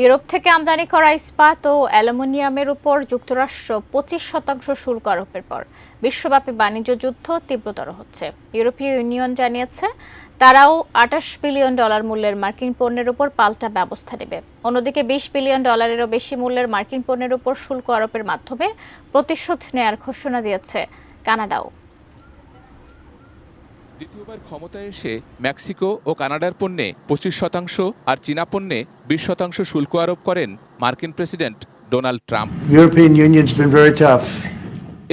Europe থেকে আমদানি করা ইস্পাত ও অ্যালুমিনিয়ামের উপর যুক্তরাষ্ট্র 25% শুল্ক আরোপের পর বিশ্বব্যাপী বাণিজ্য যুদ্ধ তীব্রতর হচ্ছে। ইউরোপীয় ইউনিয়ন জানিয়েছে তারাও $28 বিলিয়ন মূল্যের মার্কিন পণ্যের উপর পাল্টা ব্যবস্থা নেবে। অন্যদিকে $20 বিলিয়ন বেশি মূল্যের মার্কিন পণ্যের উপর শুল্ক আরোপের মাধ্যমে প্রতিশোধ নেয়ার ঘোষণা দিয়েছে কানাডাও। দ্বিতীয়বার ক্ষমতায় এসে মেক্সিকো ও কানাডার পণ্যে 25% আর চীনা পণ্যে 20% শুল্ক আরোপ করেন মার্কিন প্রেসিডেন্ট ডোনাল্ড ট্রাম্প।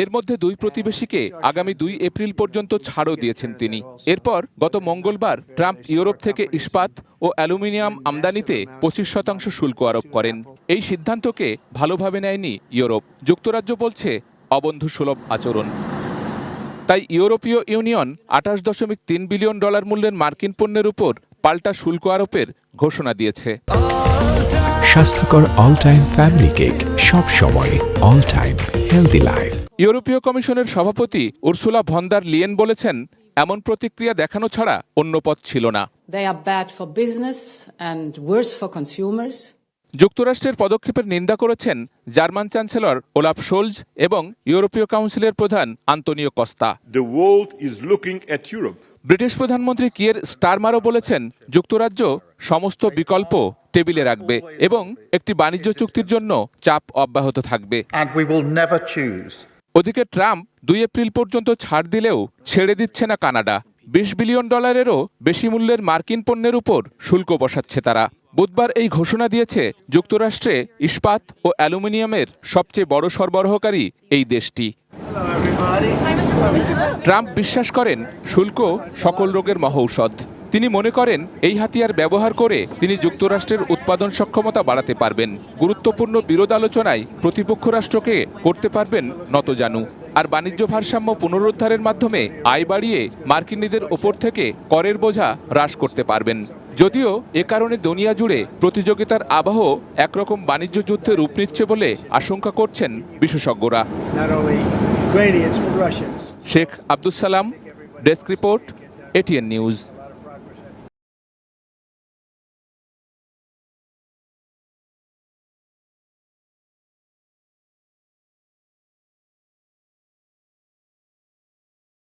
এর মধ্যে দুই প্রতিবেশীকে আগামী 2 এপ্রিল পর্যন্ত ছাড়ও দিয়েছেন তিনি। এরপর গত মঙ্গলবার ট্রাম্প ইউরোপ থেকে ইস্পাত ও অ্যালুমিনিয়াম আমদানিতে 25% শুল্ক আরোপ করেন। এই সিদ্ধান্তকে ভালোভাবে নেয়নি ইউরোপ। যুক্তরাজ্য বলছে অবন্ধুসুলভ আচরণ। তাই ইউরোপীয় ইউনিয়ন $28.3 বিলিয়ন মূল্যের মার্কিন পণ্যের উপর পাল্টা শুল্ক আরোপের ঘোষণা দিয়েছে। স্বাস্থ্যকর অল টাইম ফ্যামিলি কেক, সব সময় অল টাইম হেলদি লাইফ। ইউরোপীয় কমিশনের সভাপতি উর্সুলা ভন ডার লিয়েন বলেছেন, এমন প্রতিক্রিয়া দেখানো ছাড়া অন্য পথ ছিল না। They are bad for business and worse for consumers. যুক্তরাষ্ট্রের পদক্ষেপের নিন্দা করেছেন জার্মান চ্যান্সেলর ওলাফ শোলজ এবং ইউরোপীয় কাউন্সিলের প্রধান Antonio Costa. The world is looking at Europe. British প্রধানমন্ত্রী কিয়ের স্টারমারও বলেছেন, যুক্তরাজ্য সমস্ত বিকল্প টেবিলে রাখবে এবং একটি বাণিজ্য চুক্তির জন্য চাপ অব্যাহত থাকবে। And we will never choose. ওদিকে ট্রাম্প 2 এপ্রিল পর্যন্ত ছাড় দিলেও ছেড়ে দিচ্ছে না কানাডা। $20 বিলিয়ন বেশি মূল্যের মার্কিন পণ্যের উপর শুল্ক বসাচ্ছে তারা। বুধবার এই ঘোষণা দিয়েছে যুক্তরাষ্ট্রে ইস্পাত ও অ্যালুমিনিয়ামের সবচেয়ে বড় সরবরাহকারী এই দেশটি। ট্রাম্প বিশ্বাস করেন শুল্ক সকল রোগের মহৌষধ। তিনি মনে করেন এই হাতিয়ার ব্যবহার করে তিনি যুক্তরাষ্ট্রের উৎপাদন সক্ষমতা বাড়াতে পারবেন। গুরুত্বপূর্ণ বিরোধ আলোচনায় প্রতিপক্ষ রাষ্ট্রকে করতে পারবেন নতজানু। আর বাণিজ্য ভারসাম্য পুনরুদ্ধারের মাধ্যমে আয় বাড়িয়ে মার্কিনীদের ওপর থেকে করের বোঝা হ্রাস করতে পারবেন। যদিও এ কারণে দুনিয়া জুড়ে প্রতিযোগিতার আবহ একরকম বাণিজ্য যুদ্ধে রূপ নিচ্ছে বলে আশঙ্কা করছেন বিশেষজ্ঞরা। Sheikh Abdus Salam, desk report, ATN news.